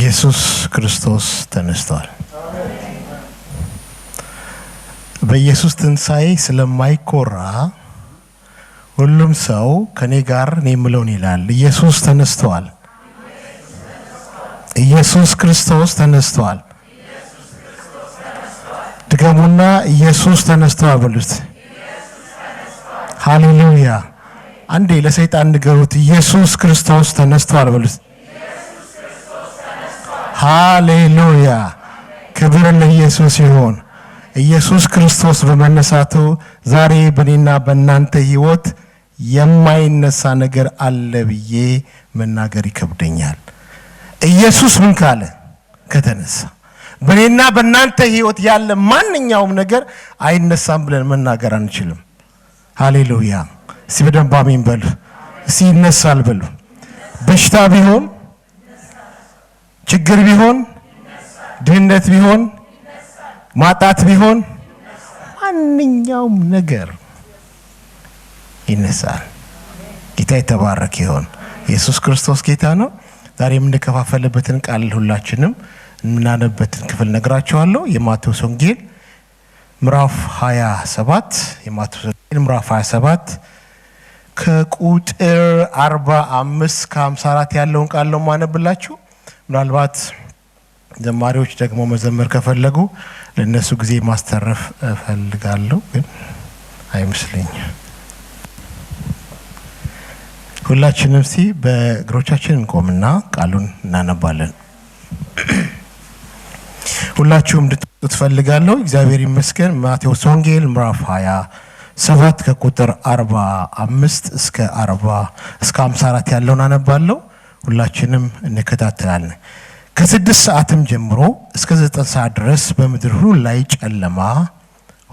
ኢየሱስ ክርስቶስ ተነስቷል። በኢየሱስ ትንሣኤ ስለማይኮራ ሁሉም ሰው ከኔ ጋር ነው የምለውን ይላል። ኢየሱስ ተነስቷል። ኢየሱስ ክርስቶስ ተነስቷል። ድገሙና ኢየሱስ ተነስቷል በሉት። ሃሌሉያ። አንዴ ለሰይጣን ንገሩት፣ ኢየሱስ ክርስቶስ ተነስቷል በሉት። ሃሌሉያ። ክብር ለኢየሱስ ይሁን። ኢየሱስ ክርስቶስ በመነሳቱ ዛሬ በእኔና በእናንተ ህይወት የማይነሳ ነገር አለ ብዬ መናገር ይከብደኛል። ኢየሱስ ምን ካለ ከተነሳ በእኔና በእናንተ ህይወት ያለ ማንኛውም ነገር አይነሳም ብለን መናገር አንችልም። ሃሌሉያ። እስቲ በደንብ አሜን በሉ። እስቲ ይነሳል በሉ። በሽታ ቢሆን፣ ችግር ቢሆን፣ ድህነት ቢሆን፣ ማጣት ቢሆን፣ ማንኛውም ነገር ይነሳል። ጌታ የተባረከ ይሁን። ኢየሱስ ክርስቶስ ጌታ ነው። ዛሬ የምንከፋፈልበትን ቃል ሁላችንም የምናነበትን ክፍል ነግራችኋለሁ። የማቴዎስ ወንጌል ምዕራፍ 27 የማቴዎስ ወንጌል ምዕራፍ 27 ከቁጥር 45 ከ54 ያለውን ቃል ነው ማነብላችሁ። ምናልባት ዘማሪዎች ደግሞ መዘመር ከፈለጉ ለነሱ ጊዜ ማስተረፍ እፈልጋለሁ፣ ግን አይመስለኝም። ሁላችንም እስቲ በእግሮቻችን እንቆምና ቃሉን እናነባለን። ሁላችሁም እንድትወጡ ፈልጋለሁ። እግዚአብሔር ይመስገን። ማቴዎስ ወንጌል ምዕራፍ 27 ከቁጥር 45 እስከ 54 ያለውን አነባለሁ። ሁላችንም እንከታተላለን። ከ6 ሰዓትም ጀምሮ እስከ 9 ሰዓት ድረስ በምድር ሁሉ ላይ ጨለማ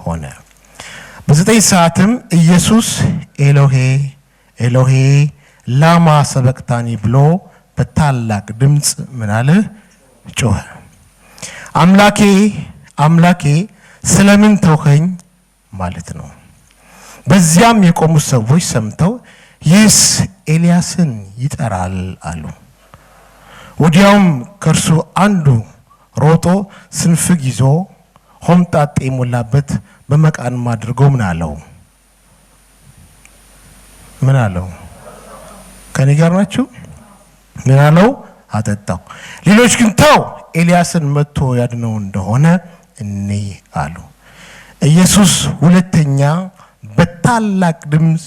ሆነ። በ9 ሰዓትም ኢየሱስ ኤሎሄ ኤሎሄ ላማ ሰበቅታኒ ብሎ በታላቅ ድምፅ ምን አለ? ጮኸ። አምላኬ አምላኬ ስለምን ተውኸኝ ማለት ነው። በዚያም የቆሙት ሰዎች ሰምተው ይህስ ኤልያስን ይጠራል አሉ። ወዲያውም ከእርሱ አንዱ ሮጦ ስንፍግ ይዞ ሆምጣጤ የሞላበት በመቃንም አድርጎ ምን አለው? ምን አለው? ከኔ ጋር ናችሁ? ምን አለው? አጠጣው። ሌሎች ግን ተው ኤልያስን መጥቶ ያድነው እንደሆነ እኔ አሉ። ኢየሱስ ሁለተኛ በታላቅ ድምፅ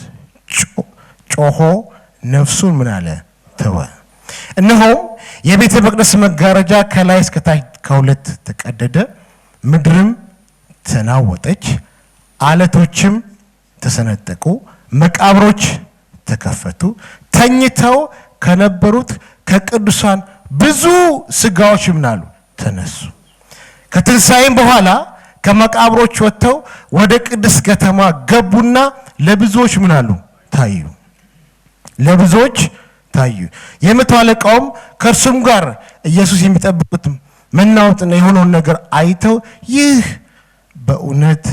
ጮሆ ነፍሱን ምን አለ? ተወ። እነሆም የቤተ መቅደስ መጋረጃ ከላይ እስከ ታች ከሁለት ተቀደደ፣ ምድርም ተናወጠች፣ አለቶችም ተሰነጠቁ፣ መቃብሮች ተከፈቱ። ተኝተው ከነበሩት ከቅዱሳን ብዙ ስጋዎች ምን አሉ? ተነሱ። ከትንሣኤም በኋላ ከመቃብሮች ወጥተው ወደ ቅድስት ከተማ ገቡና ለብዙዎች ምን አሉ? ታዩ። ለብዙዎች ታዩ። የመቶ አለቃውም ከእርሱም ጋር ኢየሱስ የሚጠብቁት መናወጥና የሆነውን ነገር አይተው ይህ በእውነት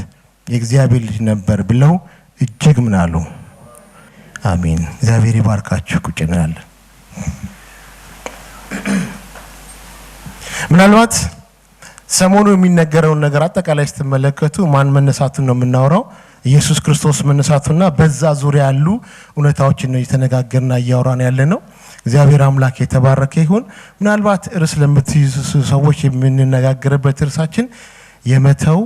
የእግዚአብሔር ልጅ ነበር ብለው እጅግ ምን አሉ? አሜን። እግዚአብሔር ይባርካችሁ። ቁጭ እንላለን። ምናልባት ሰሞኑ የሚነገረውን ነገር አጠቃላይ ስትመለከቱ ማን መነሳቱን ነው የምናወራው? ኢየሱስ ክርስቶስ መነሳቱና በዛ ዙሪያ ያሉ እውነታዎችን ነው እየተነጋገርና እያወራን ያለ ነው። እግዚአብሔር አምላክ የተባረከ ይሁን። ምናልባት ርዕስ ለምትይዙ ሰዎች የምንነጋገርበት ርዕሳችን የመተው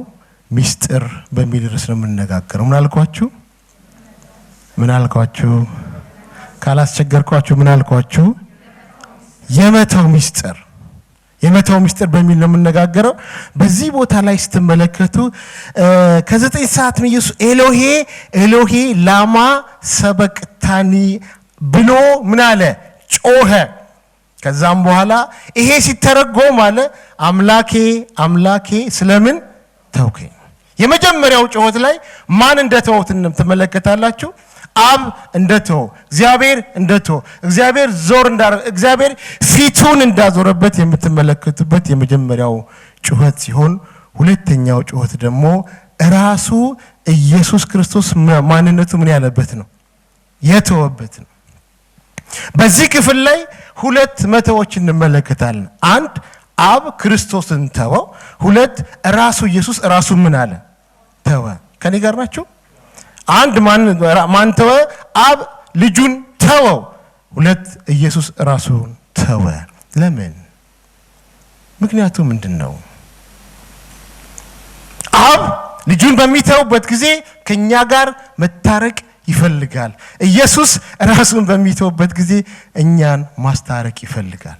ሚስጥር በሚል ርዕስ ነው የምንነጋገረው። ምን አልኳችሁ? ካላስቸገርኳችሁ ምን አልኳችሁ? የመተው ሚስጥር በሚል ነው የምንነጋገረው። በዚህ ቦታ ላይ ስትመለከቱ ከ9 ሰዓት ኢየሱስ ኤሎሄ ኤሎሄ ላማ ሰበቅታኒ ብሎ ምን አለ? ጮኸ። ከዛም በኋላ ይሄ ሲተረጎም አለ አምላኬ አምላኬ ስለምን ተውከኝ። የመጀመሪያው ጩኸት ላይ ማን እንደተወት ትመለከታላችሁ? አብ እንደተው፣ እግዚአብሔር እንደተው፣ እግዚአብሔር ዞር እንዳረ፣ እግዚአብሔር ፊቱን እንዳዞረበት የምትመለከቱበት የመጀመሪያው ጩኸት ሲሆን ሁለተኛው ጩኸት ደግሞ ራሱ ኢየሱስ ክርስቶስ ማንነቱ ምን ያለበት ነው? የተወበት ነው። በዚህ ክፍል ላይ ሁለት መተዎች እንመለከታለን። አንድ አብ ክርስቶስን ተወው፣ ሁለት ራሱ ኢየሱስ ራሱን ምን አለ ተወ። ከኔ ጋር ናችሁ? አንድ ማን ተወ? አብ ልጁን ተወው፣ ሁለት ኢየሱስ ራሱን ተወ። ለምን? ምክንያቱ ምንድነው? አብ ልጁን በሚተውበት ጊዜ ከኛ ጋር መታረቅ ይፈልጋል። ኢየሱስ ራሱን በሚተውበት ጊዜ እኛን ማስታረቅ ይፈልጋል።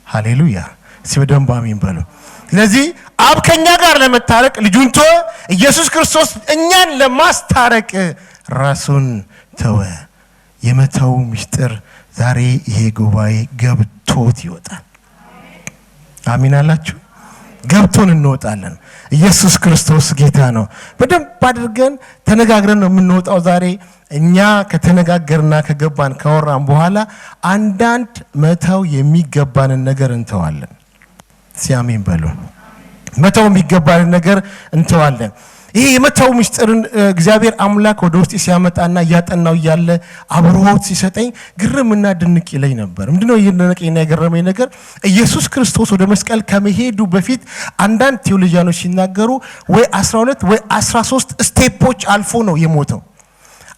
ሃሌሉያ! ሲበደም አሜን በሉ። ስለዚህ አብ ከኛ ጋር ለመታረቅ ልጁን ተወ፣ ኢየሱስ ክርስቶስ እኛን ለማስታረቅ ራሱን ተወ። የመተው ምስጢር ዛሬ ይሄ ጉባኤ ገብቶት ይወጣል። አሜን አላችሁ? ገብቶን እንወጣለን። ኢየሱስ ክርስቶስ ጌታ ነው። በደንብ አድርገን ተነጋግረን ነው የምንወጣው። ዛሬ እኛ ከተነጋገርና ከገባን ካወራን በኋላ አንዳንድ መተው የሚገባንን ነገር እንተዋለን። ሲያሜን በሉ። መተው የሚገባንን ነገር እንተዋለን። ይሄ የመተው ምስጢርን እግዚአብሔር አምላክ ወደ ውስጥ ሲያመጣና ያጠናው ያለ አብሮት ሲሰጠኝ ግርምና ድንቅ ይለኝ ነበር። ምንድነው የደነቀኝና የገረመኝ ነገር? ኢየሱስ ክርስቶስ ወደ መስቀል ከመሄዱ በፊት አንዳንድ ቴዎሎጂያኖች ሲናገሩ ወይ 12 ወይ 13 ስቴፖች አልፎ ነው የሞተው።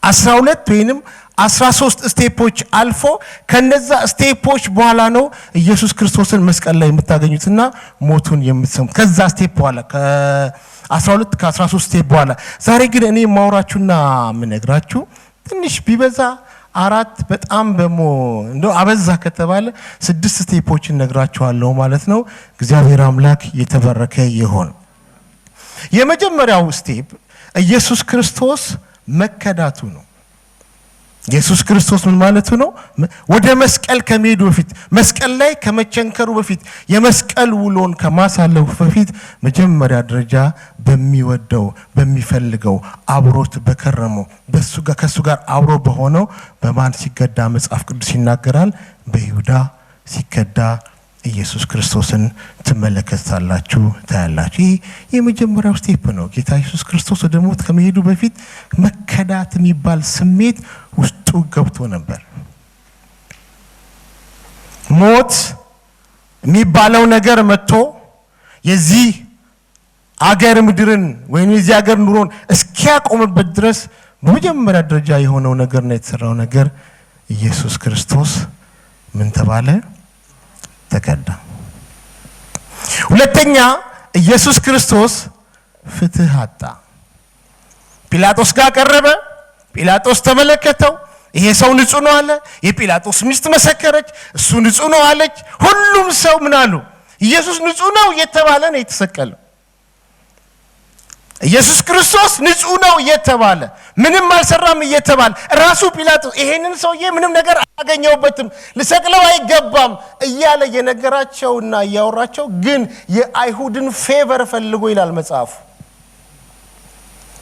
12 ወይንም 13 ስቴፖች አልፎ ከነዛ ስቴፖች በኋላ ነው ኢየሱስ ክርስቶስን መስቀል ላይ የምታገኙትና ሞቱን የምትሰሙት። ከዛ ስቴፕ በኋላ ከ12 ከ13 ስቴፕ በኋላ። ዛሬ ግን እኔ ማውራችሁና ምነግራችሁ ትንሽ ቢበዛ 4 በጣም ደግሞ እንደው አበዛ ከተባለ 6 ስቴፖችን ነግራችኋለሁ ማለት ነው። እግዚአብሔር አምላክ የተባረከ ይሁን። የመጀመሪያው ስቴፕ ኢየሱስ ክርስቶስ መከዳቱ ነው። ኢየሱስ ክርስቶስ ምን ማለቱ ነው? ወደ መስቀል ከመሄዱ በፊት መስቀል ላይ ከመቸንከሩ በፊት የመስቀል ውሎን ከማሳለፉ በፊት መጀመሪያ ደረጃ በሚወደው በሚፈልገው አብሮት በከረመው ከሱ ጋር አብሮ በሆነው በማን ሲከዳ መጽሐፍ ቅዱስ ይናገራል? በይሁዳ ሲከዳ ኢየሱስ ክርስቶስን ትመለከታላችሁ፣ ታያላችሁ። ይህ የመጀመሪያው ስቴፕ ነው። ጌታ ኢየሱስ ክርስቶስ ወደ ሞት ከመሄዱ በፊት መከዳት የሚባል ስሜት ውስጡ ገብቶ ነበር። ሞት የሚባለው ነገር መጥቶ የዚህ አገር ምድርን ወይም የዚህ አገር ኑሮን እስኪያቆምበት ድረስ በመጀመሪያ ደረጃ የሆነው ነገርና የተሰራው ነገር ኢየሱስ ክርስቶስ ምን ተባለ? ተከዳ። ሁለተኛ ኢየሱስ ክርስቶስ ፍትህ አጣ። ጲላጦስ ጋር ቀረበ። ጲላጦስ ተመለከተው። ይሄ ሰው ንጹህ ነው አለ። የጲላጦስ ሚስት መሰከረች፣ እሱ ንጹህ ነው አለች። ሁሉም ሰው ምን አሉ? ኢየሱስ ንጹህ ነው እየተባለ ነው የተሰቀለው። ኢየሱስ ክርስቶስ ንጹህ ነው እየተባለ ምንም አልሰራም እየተባለ ራሱ ጲላጦስ ይሄንን ሰውዬ ምንም ነገር አላገኘውበትም ልሰቅለው አይገባም እያለ የነገራቸውና ያወራቸው ግን የአይሁድን ፌቨር ፈልጎ ይላል መጽሐፉ።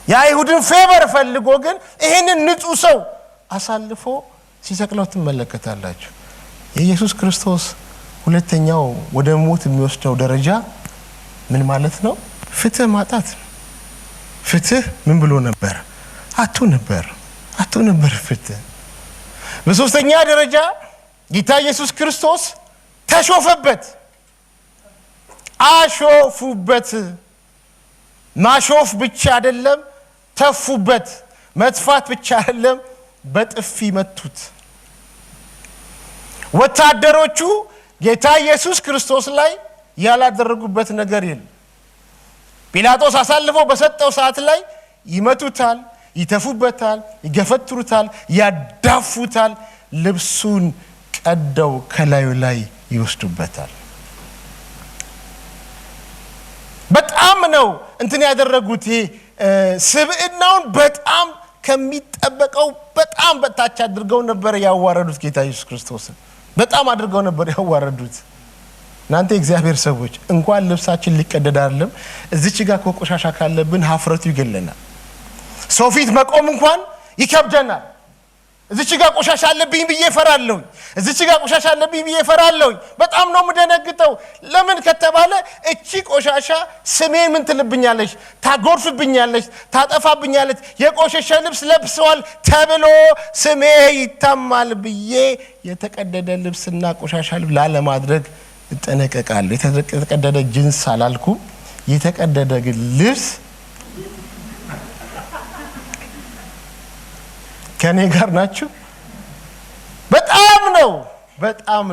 የአይሁድን ፌቨር ፈልጎ ግን ይሄንን ንጹህ ሰው አሳልፎ ሲሰቅለው ትመለከታላችሁ። የኢየሱስ ክርስቶስ ሁለተኛው ወደ ሞት የሚወስደው ደረጃ ምን ማለት ነው? ፍትህ ማጣት። ፍትህ ምን ብሎ ነበር? አጥቶ ነበር ፍትህ። በሶስተኛ ደረጃ ጌታ ኢየሱስ ክርስቶስ ተሾፈበት፣ አሾፉበት። ማሾፍ ብቻ አይደለም፣ ተፉበት። መጥፋት ብቻ አይደለም፣ በጥፊ መቱት። ወታደሮቹ ጌታ ኢየሱስ ክርስቶስ ላይ ያላደረጉበት ነገር የለም። ጲላጦስ አሳልፎ በሰጠው ሰዓት ላይ ይመቱታል፣ ይተፉበታል፣ ይገፈትሩታል፣ ያዳፉታል፣ ልብሱን ቀደው ከላዩ ላይ ይወስዱበታል። በጣም ነው እንትን ያደረጉት። ይሄ ስብዕናውን በጣም ከሚጠበቀው በጣም በታች አድርገው ነበር ያዋረዱት። ጌታ ኢየሱስ ክርስቶስን በጣም አድርገው ነበር ያዋረዱት። እናንተ እግዚአብሔር ሰዎች እንኳን ልብሳችን ሊቀደድ አይደለም እዚች ጋር ቆሻሻ ካለብን ሀፍረቱ ይገለናል። ሰው ፊት መቆም እንኳን ይከብደናል። እዚች ጋር ቆሻሻ አለብኝ ብዬ ፈራለሁ። እዚች ጋር ቆሻሻ አለብኝ ብዬ ፈራለሁ። በጣም ነው የምደነግጠው። ለምን ከተባለ እቺ ቆሻሻ ስሜን ምን ትልብኛለች? ታጎርፍብኛለች፣ ታጠፋብኛለች። የቆሸሸ ልብስ ለብሰዋል ተብሎ ስሜ ይታማል ብዬ የተቀደደ ልብስና ቆሻሻ ልብስ ላለማድረግ እጠነቀቃለሁ። የተቀደደ ጅንስ አላልኩም፣ የተቀደደ ግን ልብስ ከኔ ጋር ናችሁ? በጣም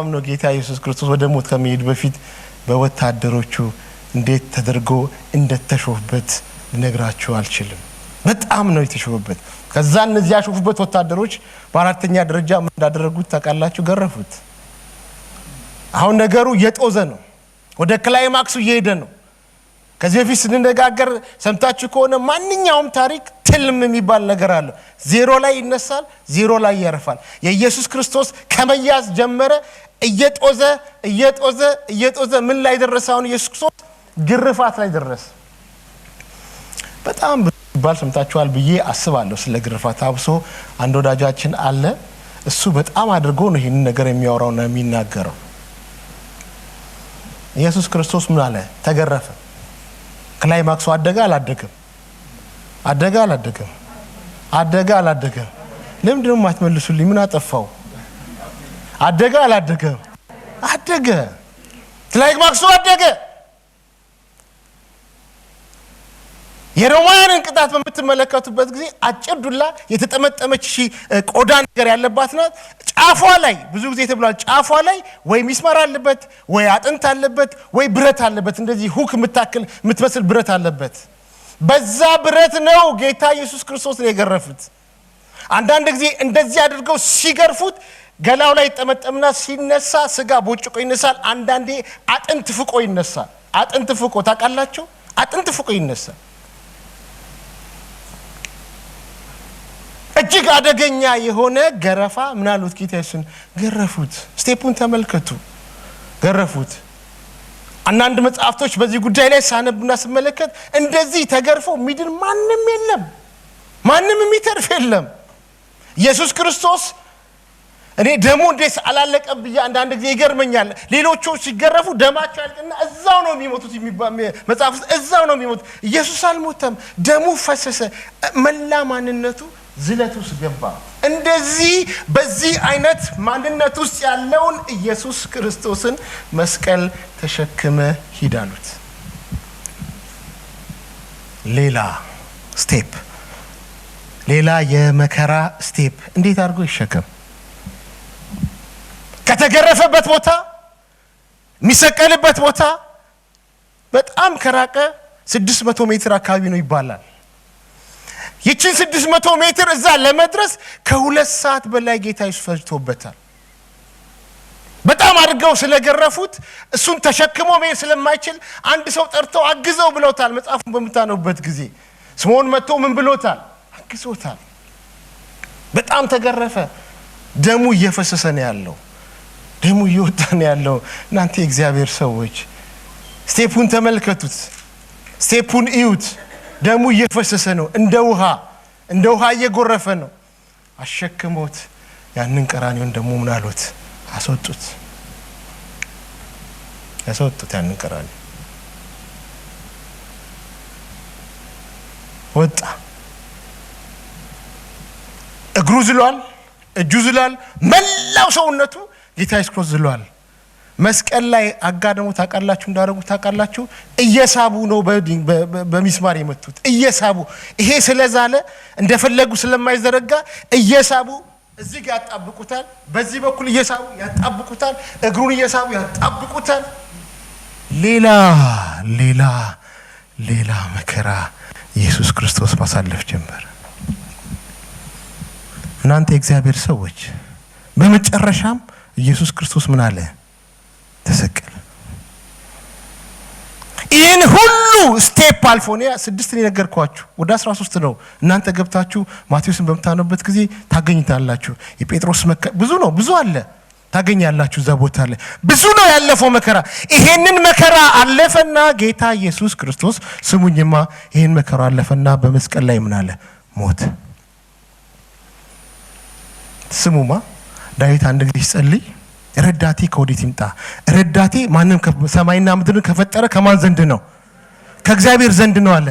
ነው ጌታ ኢየሱስ ክርስቶስ ወደ ሞት ከመሄድ በፊት በወታደሮቹ እንዴት ተደርጎ እንደተሾፈበት ልነግራችሁ አልችልም። በጣም ነው የተሾፈበት። ከዛ እነዚህ ያሾፉበት ወታደሮች በአራተኛ ደረጃ ምን እንዳደረጉት ታውቃላችሁ? ገረፉት። አሁን ነገሩ እየጦዘ ነው፣ ወደ ክላይማክሱ እየሄደ ነው። ከዚህ በፊት ስንነጋገር ሰምታችሁ ከሆነ ማንኛውም ታሪክ ትልም የሚባል ነገር አለ። ዜሮ ላይ ይነሳል፣ ዜሮ ላይ ያርፋል። የኢየሱስ ክርስቶስ ከመያዝ ጀመረ፣ እየጦዘ ምን ላይ ደረሰ? አሁን ኢየሱስ ክርስቶስ ግርፋት ላይ ደረሰ። በጣም ባል ሰምታችኋል ብዬ አስባለሁ ስለ ግርፋት። አብሶ አንድ ወዳጃችን አለ፣ እሱ በጣም አድርጎ ነው ይህንን ነገር የሚያወራውና የሚናገረው። ኢየሱስ ክርስቶስ ምን አለ? ተገረፈ። ክላይማክሱ አደገ አላደገም? አደገ። ለምንድን ነው የማትመልሱልኝ? ምን አጠፋው? አደገ አላደገም? አደገ። ክላይማክሱ አደገ። የሮማውያንን ቅጣት በምትመለከቱበት ጊዜ አጭር ዱላ የተጠመጠመች ቆዳ ነገር ያለባት ናት። ጫፏ ላይ ብዙ ጊዜ ተብሏል፣ ጫፏ ላይ ወይ ሚስማር አለበት፣ ወይ አጥንት አለበት፣ ወይ ብረት አለበት። እንደዚህ ሁክ የምትመስል ብረት አለበት። በዛ ብረት ነው ጌታ ኢየሱስ ክርስቶስ ነው የገረፉት። አንዳንድ ጊዜ እንደዚህ አድርገው ሲገርፉት ገላው ላይ ጠመጠምና ሲነሳ ስጋ ቦጭቆ ይነሳል። አንዳንዴ አጥንት ፍቆ ይነሳል። አጥንት ፍቆ ታውቃላችሁ? አጥንት ፍቆ ይነሳል። እጅግ አደገኛ የሆነ ገረፋ ምናሉት ጌታ ኢየሱስን ገረፉት። ስቴፑን ተመልከቱ። ገረፉት። አንዳንድ መጽሐፍቶች በዚህ ጉዳይ ላይ ሳነብና ስመለከት እንደዚህ ተገርፎ ሚድን ማንም የለም፣ ማንም የሚተርፍ የለም። ኢየሱስ ክርስቶስ እኔ ደሙ እንዴት አላለቀም ብዬ አንዳንድ ጊዜ ይገርመኛል። ሌሎቹ ሲገረፉ ደማቸው ያልቅና እዛው ነው የሚሞቱት የሚባል መጽሐፍ እዛው ነው የሚሞቱት። ኢየሱስ አልሞተም፣ ደሙ ፈሰሰ፣ መላ ማንነቱ ዝለት ውስጥ ገባ። እንደዚህ በዚህ አይነት ማንነት ውስጥ ያለውን ኢየሱስ ክርስቶስን መስቀል ተሸክመ ሂዳሉት። ሌላ ስቴፕ፣ ሌላ የመከራ ስቴፕ። እንዴት አድርጎ ይሸከም? ከተገረፈበት ቦታ የሚሰቀልበት ቦታ በጣም ከራቀ 600 ሜትር አካባቢ ነው ይባላል። ይችን 600 ሜትር እዛ ለመድረስ ከ2 ሰዓት በላይ ጌታ ኢየሱስ ፈጅቶበታል። በጣም አድርገው ስለገረፉት እሱን ተሸክሞ መሄድ ስለማይችል አንድ ሰው ጠርተው አግዘው ብለውታል። መጽሐፉን በምታነቡበት ጊዜ ስምዖን መጥቶ ምን ብሎታል? አግዞታል። በጣም ተገረፈ። ደሙ እየፈሰሰ ነው ያለው፣ ደሙ እየወጣ ነው ያለው። እናንተ የእግዚአብሔር ሰዎች ስቴፑን ተመልከቱት፣ ስቴፑን እዩት። ደሙ እየፈሰሰ ነው፣ እንደ ውሃ እየጎረፈ ነው። አሸክሞት ያንን ቀራንዮን ደግሞ ምን አሉት? አስወጡት። ያንን ቀራንዮ ወጣ። እግሩ ዝሏል፣ እጁ ዝሏል፣ መላው ሰውነቱ ጌታ ኢየሱስ ክርስቶስ ዝሏል። መስቀል ላይ አጋደሙ። ታውቃላችሁ እንዳደረጉ ታውቃላችሁ? እየሳቡ ነው በሚስማር የመቱት። እየሳቡ ይሄ ስለዛለ እንደፈለጉ ስለማይዘረጋ እየሳቡ እዚህ ጋር ያጣብቁታል፣ በዚህ በኩል እየሳቡ ያጣብቁታል፣ እግሩን እየሳቡ ያጣብቁታል። ሌላ መከራ ኢየሱስ ክርስቶስ ማሳለፍ ጀመረ። እናንተ የእግዚአብሔር ሰዎች በመጨረሻም ኢየሱስ ክርስቶስ ምን አለ? ተሰቀለ። ይህን ሁሉ ስቴፕ አልፎ ነው 6 የነገርኳችሁ፣ ወደ 13 ነው። እናንተ ገብታችሁ ማቴዎስን በምታነቡበት ጊዜ ታገኙታላችሁ። የጴጥሮስ ብዙ አለ ታገኛላችሁ። እዛ ቦታ ላይ ብዙ ነው ያለፈው መከራ። ይሄንን መከራ አለፈና ጌታ ኢየሱስ ክርስቶስ ስሙኝማ፣ ይሄን መከራ አለፈና በመስቀል ላይ ምን አለ? ሞተ። ስሙማ ዳዊት አንድ ጊዜ ሲጸልይ ረዳቴ ከወዴት ይምጣ? ረዳቴ ማንም ሰማይና ምድርን ከፈጠረ ከማን ዘንድ ነው? ከእግዚአብሔር ዘንድ ነው አለ።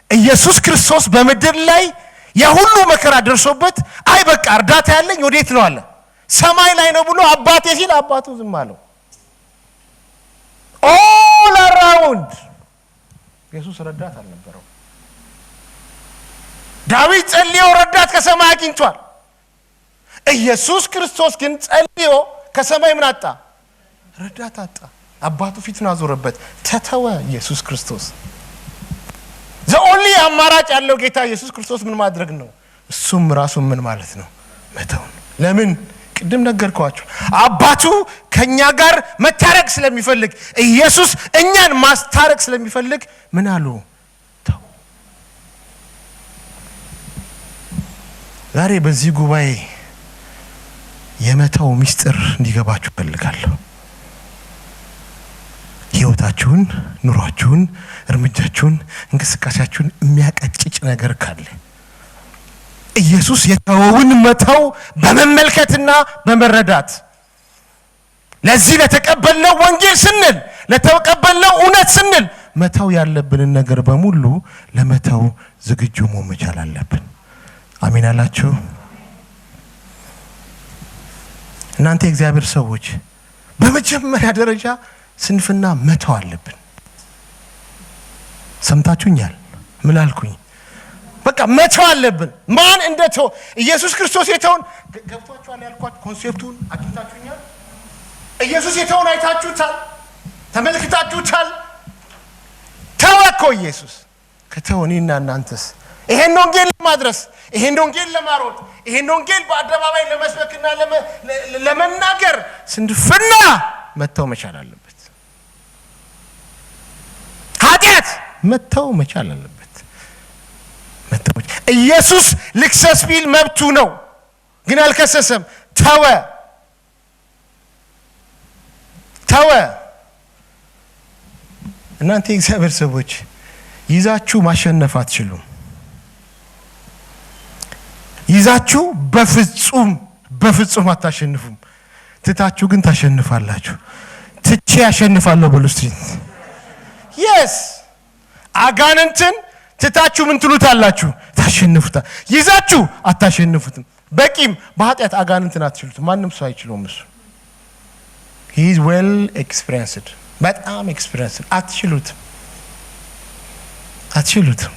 ኢየሱስ ክርስቶስ በምድር ላይ የሁሉ መከራ ደርሶበት አይ በቃ እርዳታ ያለኝ ወዴት ነው አለ። ሰማይ ላይ ነው ብሎ አባቴ ሲል አባቱ ዝም አለው። ኦል አራውንድ ኢየሱስ ረዳት አልነበረው። ዳዊት ጸልዮ ረዳት ከሰማይ አግኝቷል። ኢየሱስ ክርስቶስ ግን ጸልዮ ከሰማይ ምን አጣ? ረዳት አጣ። አባቱ ፊቱን አዞረበት፣ ተተወ። ኢየሱስ ክርስቶስ ዘኦንሊ አማራጭ ያለው ጌታ ኢየሱስ ክርስቶስ ምን ማድረግ ነው? እሱም ራሱ ምን ማለት ነው? መተው። ለምን? ቅድም ነገርኳችሁ። አባቱ ከኛ ጋር መታረቅ ስለሚፈልግ፣ ኢየሱስ እኛን ማስታረቅ ስለሚፈልግ ምን አሉ? ተው። ዛሬ በዚህ ጉባኤ የመተው ሚስጥር እንዲገባችሁ ፈልጋለሁ። ህይወታችሁን፣ ኑሯችሁን፣ እርምጃችሁን፣ እንቅስቃሴያችሁን የሚያቀጭጭ ነገር ካለ ኢየሱስ የተወውን መተው በመመልከትና በመረዳት ለዚህ ለተቀበልነው ወንጌል ስንል ለተቀበልነው እውነት ስንል መተው ያለብንን ነገር በሙሉ ለመተው ዝግጁ መሆን መቻል አለብን። አሜን አላችሁ? እናንተ የእግዚአብሔር ሰዎች በመጀመሪያ ደረጃ ስንፍና መተው አለብን። ሰምታችሁኛል? ምን አልኩኝ? በቃ መተው አለብን። ማን እንደተው ኢየሱስ ክርስቶስ የተውን ገብቷችኋል? ያልኳት ኮንሴፕቱን አግኝታችሁኛል? ኢየሱስ የተውን አይታችሁታል? ተመልክታችሁታል? ተው እኮ ኢየሱስ ከተው እኔና እናንተስ ይሄን ወንጌል ለማድረስ ይሄን ወንጌል ለማሮጥ ይሄን ወንጌል በአደባባይ ለመስበክና ለመናገር ስንፍና መተው መቻል አለበት። ኃጢአት መተው መቻል አለበት። ኢየሱስ ልክሰስ ቢል መብቱ ነው፣ ግን አልከሰሰም። ተወ። እናንተ የእግዚአብሔር ሰዎች ይዛችሁ ማሸነፍ አትችሉም። ይዛችሁ በፍጹም አታሸንፉም። ትታችሁ ግን ታሸንፋላችሁ። ትቼ ያሸንፋለሁ በሉ እስቲ። yes አጋንንትን ትታችሁ ምን ትሉታላችሁ? ታሸንፉታ። ይዛችሁ አታሸንፉትም። በቂም በኃጢአት አጋንንትን አትችሉትም። ማንም ሰው አይችለውም። እሱ he is well experienced፣ በጣም ኤክስፒሪየንስ። አትችሉትም።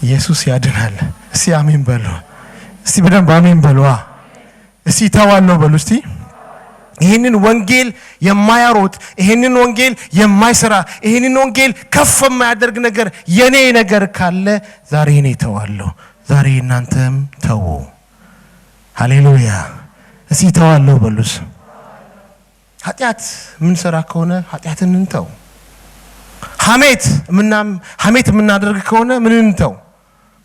ኢየሱስ ያድናል። እስቲ አሜን በሉ። እስቲ በደንብ አሜን በሉ። እስቲ ተዋለው በሉ እስቲ። ይሄንን ወንጌል የማያሮጥ ይሄንን ወንጌል የማይሰራ ይሄንን ወንጌል ከፍ የማያደርግ ነገር የኔ ነገር ካለ ዛሬ እኔ ተዋለሁ። ዛሬ እናንተም ተው። ሃሌሉያ። እስቲ ተዋለው በሉስ። ኃጢአት ምን ሰራ ከሆነ ኃጢአትን እንተው። ሐሜት የምናደርግ ከሆነ ምን እንተው?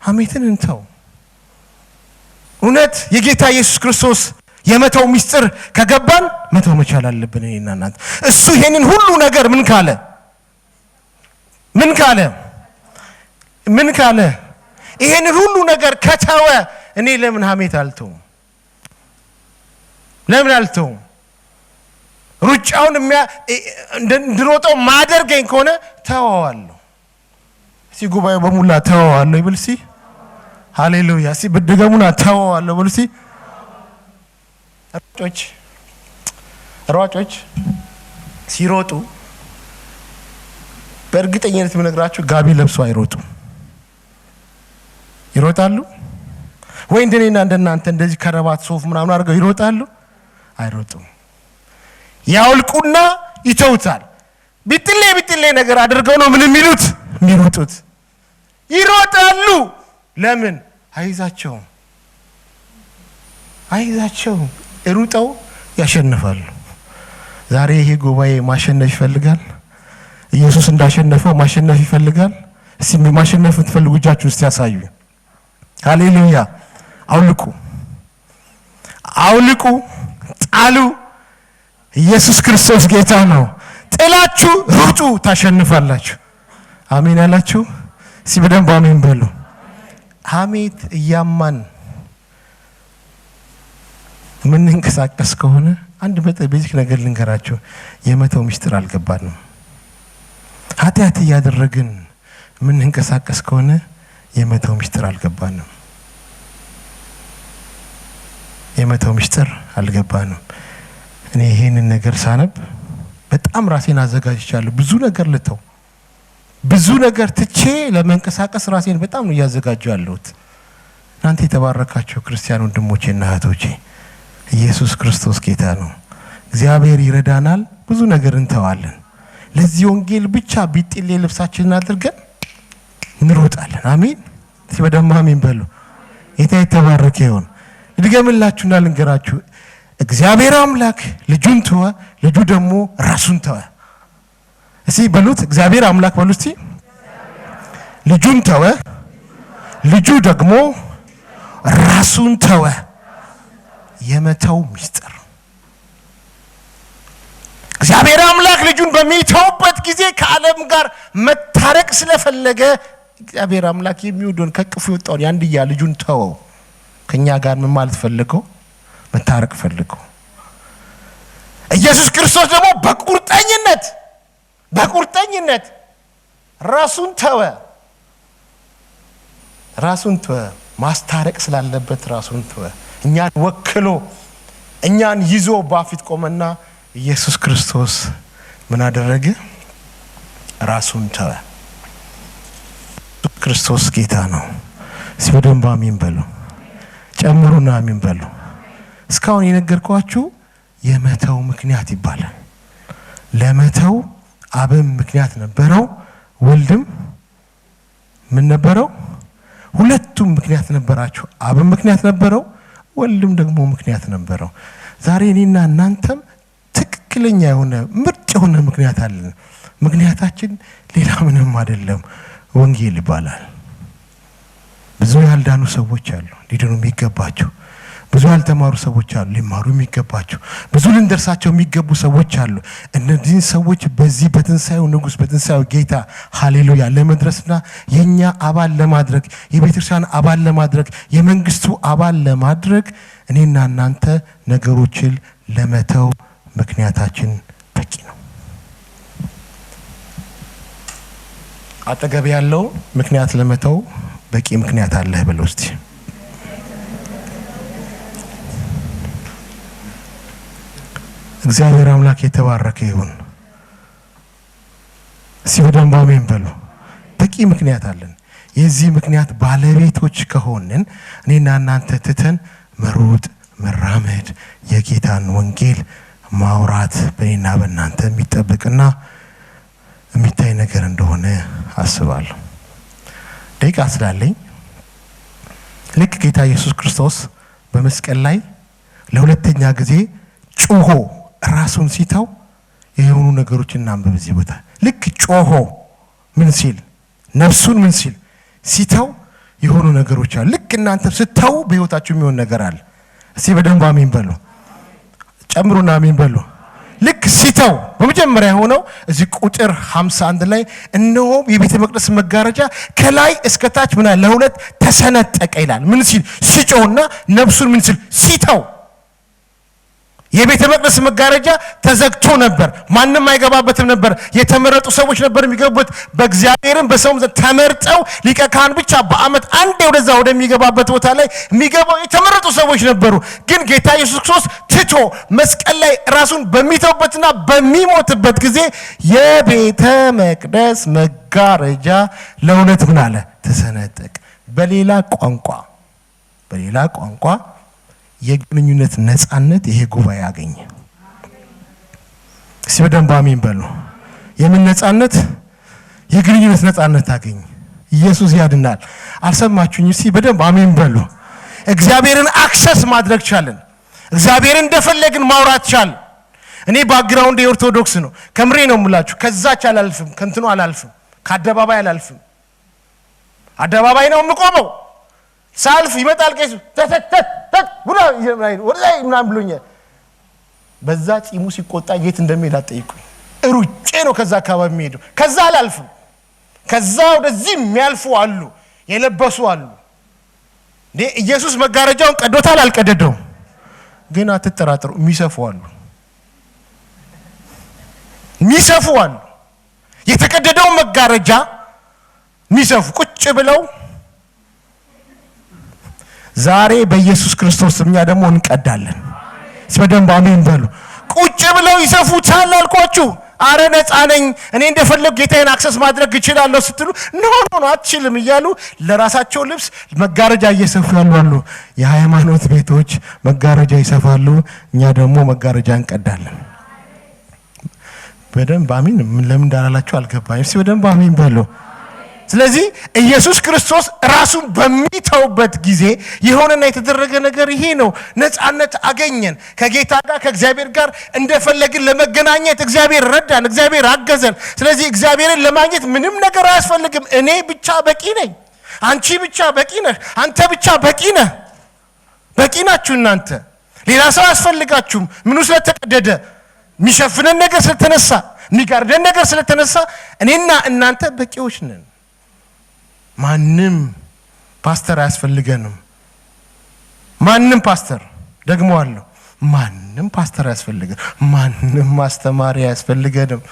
ሐሜትን እንተው። እውነት የጌታ ኢየሱስ ክርስቶስ የመተው ሚስጥር ከገባን መተው መቻል አለብን። እኔና እናንተ እሱ ይሄንን ሁሉ ነገር ምን ካለ ይሄንን ሁሉ ነገር ከተወ እኔ ለምን ሐሜት አልተውም? ለምን አልተውም? ሩጫውን እንድሮጠው ማደርገኝ ከሆነ ተወዋለሁ። እስቲ ጉባኤ በሙላ ተወዋለሁ ይብል እስቲ። ሃሌሉያ። እስቲ በድገሙና ተወዋለሁ በሉ እስቲ። ሯጮች ሲሮጡ በእርግጠኝነት የምነግራችሁ ጋቢ ለብሰው አይሮጡም። ይሮጣሉ ወይ? እንደኔና እንደናንተ እንደዚህ ከረባት ሶፍ ምናምን አድርገው ይሮጣሉ? አይሮጡም። ያውልቁና ይተውታል። ቢጥሌ ነገር አድርገው ነው ምን የሚሮጡት? ይሮጣሉ። ለምን? አይዛቸውም። ሩጠው ያሸንፋሉ። ዛሬ ይሄ ጉባኤ ማሸነፍ ይፈልጋል። ኢየሱስ እንዳሸነፈው ማሸነፍ ይፈልጋል። እስቲ ማሸነፍ የምትፈልጉ እጃችሁን እስቲ ያሳዩ። ሃሌሉያ። አውልቁ፣ ጣሉ። ኢየሱስ ክርስቶስ ጌታ ነው። ጥላችሁ ሩጡ፣ ታሸንፋላችሁ። አሜን ያላችሁ እስቲ በደንብ አሜን በሉ። ሐሜት እያማን ምን እንከሳቀስ ከሆነ አንድ ቤዚክ ነገር ልንገራችሁ የመተው ሚስጥር አልገባንም ኃጢአት ያደረግን ምን እንከሳቀስ ከሆነ የመተው ሚስጥር አልገባንም የመተው ሚስጥር አልገባንም እኔ ይሄንን ነገር ሳነብ በጣም ራሴን አዘጋጅቻለሁ ብዙ ነገር ልተው ብዙ ነገር ትቼ ለመንቀሳቀስ ራሴን በጣም ነው ያዘጋጀው ያለሁት እናንተ የተባረካችሁ ክርስቲያን ወንድሞቼና እህቶቼ ኢየሱስ ክርስቶስ ጌታ ነው እግዚአብሔር ይረዳናል ብዙ ነገር እንተዋለን ለዚህ ወንጌል ብቻ ቢጥሌ ልብሳችንን አድርገን እንሮጣለን አሜን ሲበደም አሜን በሉ ጌታ የተባረከ ይሁን ልድገምላችሁና ልንገራችሁ እግዚአብሔር አምላክ ልጁን ተወ ልጁ ደግሞ ራሱን ተወ እሺ በሉት እግዚአብሔር አምላክ በሉ እስቲ ልጁን ተወ ልጁ ደግሞ ራሱን ተወ የመተው ሚስጥር እግዚአብሔር አምላክ ልጁን በሚተውበት ጊዜ ከዓለም ጋር መታረቅ ስለፈለገ እግዚአብሔር አምላክ የሚወደውን ከቅፉ የወጣውን ያንድያ ልጁን ተወው ከኛ ጋር ምን ማለት ፈልገው መታረቅ ፈልገው ኢየሱስ ክርስቶስ ደግሞ በቁርጠኝነት ራሱን ተወ ማስታረቅ ስላለበት ራሱን ተወ እኛን ወክሎ እኛን ይዞ ባፊት ቆመና ኢየሱስ ክርስቶስ ምን አደረገ ራሱን ተወ ክርስቶስ ጌታ ነው ሲበደም አሜን በሉ ጨምሩና አሜን በሉ እስካሁን የነገርኳችሁ የመተው ምክንያት ይባላል ለመተው አብም ምክንያት ነበረው ወልድም ምን ነበረው ሁለቱም ምክንያት ነበራቸው አብም ምክንያት ነበረው ወልድም ደግሞ ምክንያት ነበረው ዛሬ እኔና እናንተም ትክክለኛ የሆነ ምርጥ የሆነ ምክንያት አለን ምክንያታችን ሌላ ምንም አይደለም ወንጌል ይባላል ብዙ ያልዳኑ ሰዎች አሉ ሊድኑ የሚገባቸው ብዙ ያልተማሩ ሰዎች አሉ ሊማሩ የሚገባቸው ብዙ ልንደርሳቸው የሚገቡ ሰዎች አሉ እነዚህ ሰዎች በዚህ በትንሳኤው ንጉስ በትንሳኤው ጌታ ሃሌሉያ ለመድረስና የኛ አባል ለማድረግ የቤተክርስቲያን አባል ለማድረግ የመንግስቱ አባል ለማድረግ እኔና እናንተ ነገሮችን ለመተው ምክንያታችን በቂ ነው አጠገብ ያለው ምክንያት ለመተው በቂ ምክንያት አለህ ብለው እስቲ እግዚአብሔር አምላክ የተባረከ ይሁን ሲበደም አሜን በሉ በቂ ምክንያት አለን የዚህ ምክንያት ባለቤቶች ከሆነን እኔና እናንተ ትተን መሮጥ መራመድ የጌታን ወንጌል ማውራት በእኔና በእናንተ የሚጠበቅና የሚታይ ነገር እንደሆነ አስባለሁ ደቂቃ ስላለኝ ልክ ጌታ ኢየሱስ ክርስቶስ በመስቀል ላይ ለሁለተኛ ጊዜ ጮሆ ራሱን ሲተው የሆኑ ነገሮችን እናንብብ እዚህ ቦታ ልክ ጮሆ ምን ሲል ነፍሱን ምን ሲል ሲተው የሆኑ ነገሮች አሉ ልክ እናንተ ስትተው በህይወታችሁ የሚሆን ነገር አለ እስቲ በደንብ አሜን በሉ ጨምሩና አሜን በሉ ልክ ሲተው በመጀመሪያ ሆነው እዚህ ቁጥር 51 ላይ እነሆ የቤተ መቅደስ መጋረጃ ከላይ እስከ ታች ምን አለ ለሁለት ተሰነጠቀ ይላል ምን ሲል ሲጮህና ነፍሱን ምን ሲል ሲተው የቤተ መቅደስ መጋረጃ ተዘግቶ ነበር ማንንም አይገባበትም ነበር የተመረጡ ሰዎች ነበር የሚገቡበት በእግዚአብሔርም በሰውም ተመርጠው ሊቀ ካህን ብቻ በአመት አንዴ ወደዛ ወደሚገባበት ቦታ ላይ የሚገባው የተመረጡ ሰዎች ነበሩ ግን ጌታ ኢየሱስ ክርስቶስ ትቶ መስቀል ላይ ራሱን በሚተውበትና በሚሞትበት ጊዜ የቤተ መቅደስ መጋረጃ ለሁለት ምን አለ ተሰነጠቀ በሌላ ቋንቋ የግንኙነት ነፃነት ይሄ ጉባኤ ያገኘ ሲበደም አሜን በሉ የምን ነፃነት የግንኙነት ነፃነት አገኘ ኢየሱስ ያድናል አልሰማችሁኝ እስቲ በደንብ አሜን በሉ እግዚአብሔርን አክሰስ ማድረግ ቻለን እግዚአብሔርን እንደፈለግን ማውራት ቻለን እኔ ባክግራውንድ የኦርቶዶክስ ነው ከምሬ ነው የምላችሁ ከዛች አላልፍም ከንትኑ አላልፍም ከአደባባይ አላልፍም አደባባይ ነው የምቆመው ሳልፍ ይመጣል ቄሱ ወደላይ ምናምን ብሎኛል በዛ ጺሙ ሲቆጣ የት እንደሚሄድ አጠይቁኝ ሩጬ ነው ከዛ አካባቢ የሚሄደው ከዛ አላልፍም ከዛ ወደዚህ የሚያልፉ አሉ የለበሱ አሉ ኢየሱስ መጋረጃውን ቀዶታል አልቀደደውም ግን አትጠራጥሩ ሚሰፉ አሉ የተቀደደው መጋረጃ ሚሰፉ ቁጭ ብለው ዛሬ በኢየሱስ ክርስቶስ እኛ ደግሞ እንቀዳለን በደንብ አሜን በሉ ቁጭ ብለው ይሰፉታል አልኳችሁ አረ ነፃ ነኝ እኔ እንደፈለኩ ጌታዬን አክሰስ ማድረግ እችላለሁ ስትሉ ኖ አትችልም እያሉ ለራሳቸው ልብስ መጋረጃ እየሰፉ ያሉ የሃይማኖት ቤቶች መጋረጃ ይሰፋሉ እኛ ደግሞ መጋረጃ እንቀዳለን በደንብ አሜን ለምን እንዳላላችሁ አልገባኝም በደንብ አሜን በሉ ስለዚህ ኢየሱስ ክርስቶስ ራሱን በሚተውበት ጊዜ የሆነና የተደረገ ነገር ይሄ ነው ነፃነት አገኘን ከጌታ ጋር ከእግዚአብሔር ጋር እንደፈለግን ለመገናኘት እግዚአብሔር ረዳን እግዚአብሔር አገዘን ስለዚህ እግዚአብሔርን ለማግኘት ምንም ነገር አያስፈልግም እኔ ብቻ በቂ ነኝ አንቺ ብቻ በቂ ነህ አንተ ብቻ በቂ ነህ በቂ ናችሁ እናንተ ሌላ ሰው አያስፈልጋችሁም ምኑ ስለተቀደደ ሚሸፍነን ነገር ስለተነሳ ሚጋርደን ነገር ስለተነሳ እኔና እናንተ በቂዎች ነን ማንም ፓስተር አያስፈልገንም ማንም ፓስተር ደግሞ አለው ማንም ፓስተር አያስፈልገንም ማንም ማስተማሪ አያስፈልገንም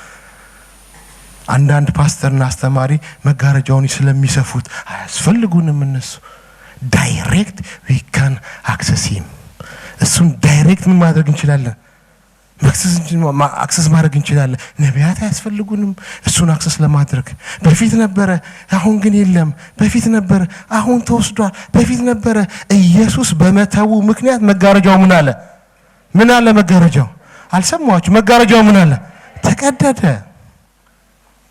አንዳንድ ፓስተርና አስተማሪ መጋረጃውን ስለሚሰፉት አያስፈልጉንም እነሱ ዳይሬክት we can access him እሱን ዳይሬክት ምን ማድረግ እንችላለን አክሰስ ማድረግ እንችላለን ነቢያት አያስፈልጉንም እሱን አክሰስ ለማድረግ በፊት ነበረ አሁን ግን የለም በፊት ነበረ አሁን ተወስዷል በፊት ነበረ ኢየሱስ በመተው ምክንያት መጋረጃው ምን አለ መጋረጃው አልሰማችሁ መጋረጃው ምን አለ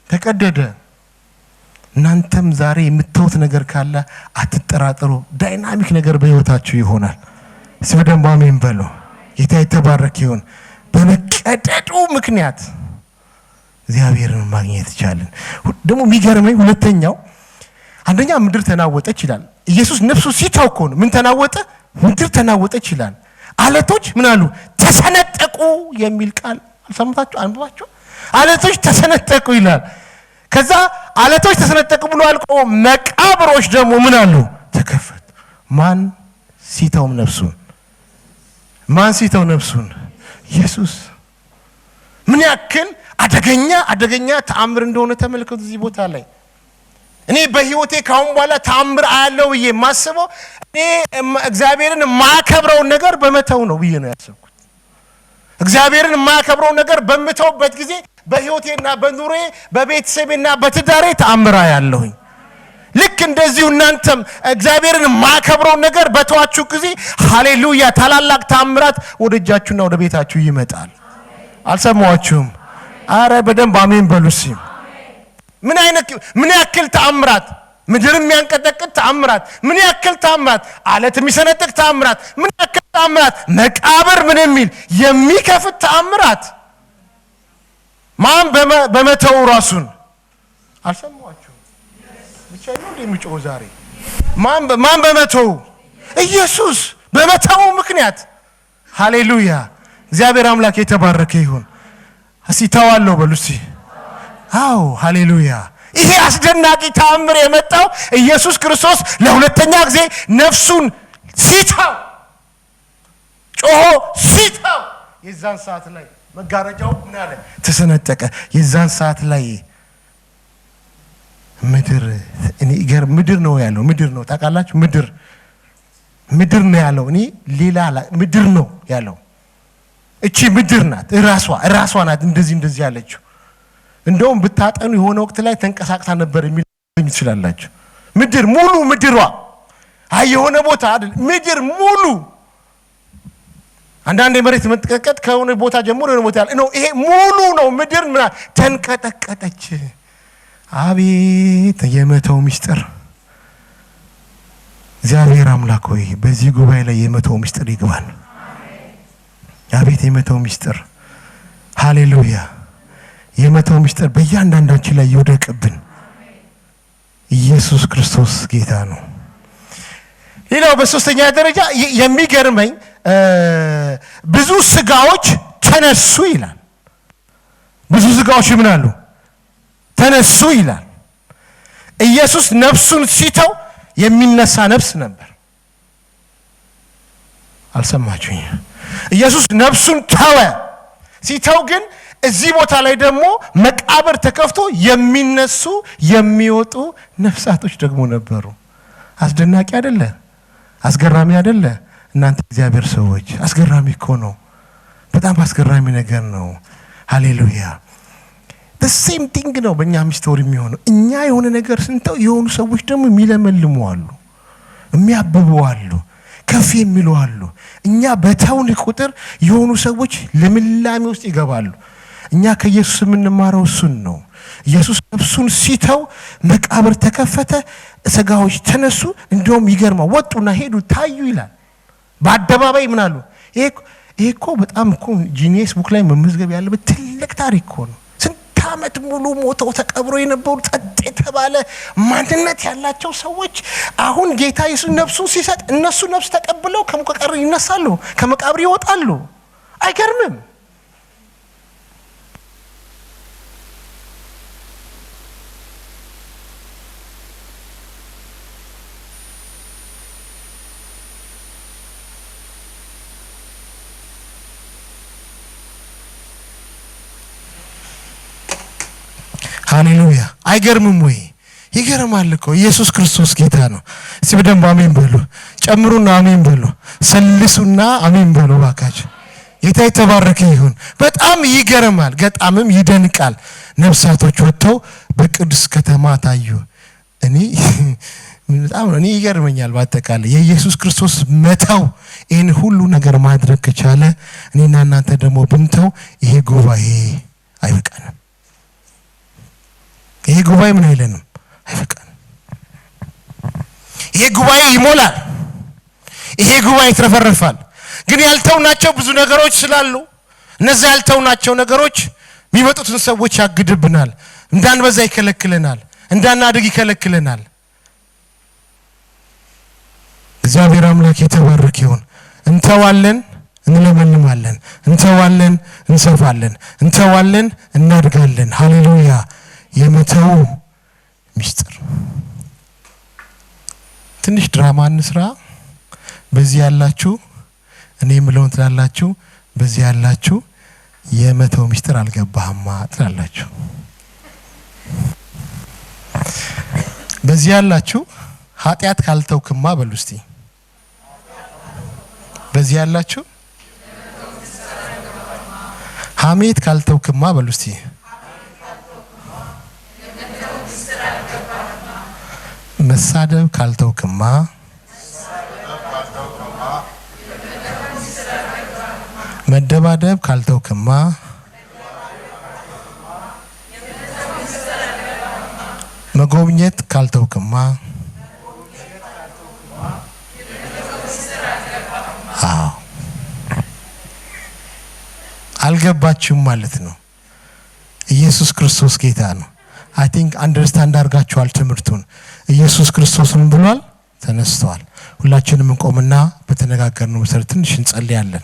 ተቀደደ እናንተም ዛሬ የምትተውት ነገር ካለ አትጠራጠሩ ዳይናሚክ ነገር በህይወታችሁ ይሆናል ስለደም አሜን በሉ ጌታ የተባረከ ይሁን በመቀደዱ ምክንያት እግዚአብሔርን ማግኘት ይቻላል ደግሞ የሚገርመኝ ሁለተኛው አንደኛ ምድር ተናወጠች ይላል ኢየሱስ ነፍሱ ሲታውኮ ነው ምን ተናወጠ ምድር ተናወጠች ይላል አለቶች ምን አሉ ተሰነጠቁ የሚል ቃል አልሰማታችሁ አንብባችሁ አለቶች ተሰነጠቁ ይላል ከዛ አለቶች ተሰነጠቁ ብሎ አልቆ መቃብሮች ደግሞ ምን አሉ ተከፈቱ ማን ሲታው ነፍሱን ኢየሱስ ምን ያክል አደገኛ ተአምር እንደሆነ ተመልከቱ እዚህ ቦታ ላይ እኔ በህይወቴ ካሁን በኋላ ተአምር አያለው ብዬ ማስበው እኔ እግዚአብሔርን ማከብረው ነገር በመተው ነው ብዬ ነው ያሰብኩት እግዚአብሔርን ማከብረው ነገር በመተውበት ጊዜ በህይወቴና በኑሮዬ በቤተሰቤና በትዳሬ ተአምር አያለሁኝ ልክ እንደዚሁ እናንተም እግዚአብሔርን ማከብረው ነገር በተዋችሁ ጊዜ ሃሌሉያ ታላላቅ ተአምራት ወደ እጃችሁና ወደ ቤታችሁ ይመጣል አልሰማችሁም አረ በደንብ አሜን በሉሲ ምን ያክል ተአምራት ምድር የሚያንቀጠቅጥ ተአምራት ምን ያክል ተአምራት አለት የሚሰነጥቅ ተአምራት ምን ያክል ተአምራት መቃብር ምን የሚል የሚከፍት ተአምራት ማን በመተው ራሱን አልሰማችሁም ብቻዬን እንደምጮህ ዛሬ ማን በመተው ኢየሱስ በመተው ምክንያት ሃሌሉያ እግዚአብሔር አምላክ የተባረከ ይሁን እስቲ ተዋለው በሉሲ አው ሃሌሉያ ይሄ አስደናቂ ተአምር የመጣው ኢየሱስ ክርስቶስ ለሁለተኛ ጊዜ ነፍሱን ሲታው የዛን ሰዓት ላይ መጋረጃው ምን አለ ተሰነጠቀ የዛን ሰዓት ላይ ምድር ነው ያለው ምድር ነው ታውቃላችሁ ምድር ነው ያለው እኔ ሌላ ምድር ነው ያለው እቺ ምድር ናት ራሷ ናት እንደዚህ ያለችው እንደውም ብታጠኑ የሆነ ወቅት ላይ ተንቀሳቅሳ ነበር የሚል ይችላልላችሁ ምድሯ የሆነ ቦታ አይደል ምድር ሙሉ አንዳንድ የመሬት መንቀጥቀጥ ከሆነ ቦታ ጀምሮ የሆነ ቦታ ነው ይሄ ሙሉ ነው ምድር ተንቀጠቀጠች አቤት የመተው ሚስጥር እግዚአብሔር አምላክ ሆይ በዚህ ጉባኤ ላይ የመተው ሚስጥር ይግባል አቤት የመተው ሚስጥር ሃሌሉያ የመተው ሚስጥር በእያንዳንዳችን ላይ ይወደቅብን ኢየሱስ ክርስቶስ ጌታ ነው ሌላው በሶስተኛ ደረጃ የሚገርመኝ ብዙ ስጋዎች ተነሱ ይላል ብዙ ስጋዎች ምን አሉ ተነሱ ይላል ኢየሱስ ነፍሱን ሲተው የሚነሳ ነፍስ ነበር አልሰማችሁኝ ኢየሱስ ነፍሱን ተወ። ሲተው ግን እዚህ ቦታ ላይ ደግሞ መቃብር ተከፍቶ የሚነሱ የሚወጡ ነፍሳቶች ደግሞ ነበሩ። አስደናቂ አይደለ? አስገራሚ አይደለ? እናንተ እግዚአብሔር ሰዎች አስገራሚ እኮ ነው። በጣም አስገራሚ ነገር ነው። ሃሌሉያ። the same thing ነው በእኛ ስቶሪ የሚሆነው። እኛ የሆነ ነገር ስንተው የሆኑ ሰዎች ደግሞ የሚለመልሙ አሉ፣ የሚያብቡ አሉ፣ ከፍ የሚሉ አሉ። እኛ በተውን ቁጥር የሆኑ ሰዎች ልምላሜ ውስጥ ይገባሉ። እኛ ከኢየሱስ የምንማረው እሱን ነው። ኢየሱስ ነፍሱን ሲተው መቃብር ተከፈተ፣ ስጋዎች ተነሱ። እንደውም ይገርማል፣ ወጡና ሄዱ ታዩ ይላል። በአደባባይ ምን አሉ? ይሄ እኮ በጣም እኮ ጂኒየስ ቡክ ላይ መመዝገብ ያለበት ትልቅ ታሪክ እኮ ነው። ስንት ዓመት ሙሉ ሞተው ተቀብሮ የነበሩ ጸጥ የተባለ ማንነት ያላቸው ሰዎች አሁን ጌታ ኢየሱስ ነፍሱን ሲሰጥ እነሱ ነፍስ ተቀብለው ከመቃብር ይነሳሉ፣ ከመቃብር ይወጣሉ። አይገርምም? ሃሌሉያ። አይገርምም ወይ? ይገርማል እኮ። ኢየሱስ ክርስቶስ ጌታ ነው። እስቲ በደንብ አሜን በሉ። ጨምሩና አሜን በሉ። ሰልሱና አሜን በሉ ባካችሁ። ጌታ የተባረከ ይሁን። በጣም ይገርማል፣ ገጣምም ይደንቃል። ነፍሳቶች ወጥተው በቅዱስ ከተማ ታዩ። እኔ ይገርመኛል። በአጠቃላይ የኢየሱስ ክርስቶስ መተው ይህን ሁሉ ነገር ማድረግ ከቻለ እኔና እናንተ ደግሞ ብንተው ይሄ ጉባኤ አይበቃንም። ይሄ ጉባኤ ምን አይለንም? አይበቃንም። ይሄ ጉባኤ ይሞላል። ይሄ ጉባኤ ይትረፈረፋል። ግን ያልተውናቸው ብዙ ነገሮች ስላሉ እነዛ ያልተውናቸው ነገሮች የሚመጡትን ሰዎች ያግድብናል። እንዳንበዛ ይከለክለናል። እንዳናድግ ይከለክለናል። እግዚአብሔር አምላክ የተባረከ ይሁን። እንተዋለን፣ እንለመልማለን። እንተዋለን፣ እንሰፋለን። እንተዋለን፣ እናድጋለን። ሃሌሉያ። የመተው ሚስጥር ትንሽ ድራማ እንስራ። በዚህ ያላችሁ እኔ የምለውን ትላላችሁ፣ በዚህ ያላችሁ የመተው ሚስጥር አልገባህማ ትላላችሁ። በዚህ ያላችሁ ኃጢአት ካልተውክማ በሉ እስቲ። በዚህ ያላችሁ ሐሜት ካልተውክማ በሉ እስቲ። መሳደብ ካልተውክማ፣ መደባደብ ካልተውክማ፣ መጎብኘት ካልተውክማ፣ አልገባችሁም ማለት ነው። ኢየሱስ ክርስቶስ ጌታ ነው። አይ ቲንክ አንደርስታንድ አድርጋችኋል ትምህርቱን። ኢየሱስ ክርስቶስ ምን ብሏል? ተነስተዋል። ሁላችንም እንቆምና በተነጋገርነው መሰረት ትንሽ እንጸልያለን።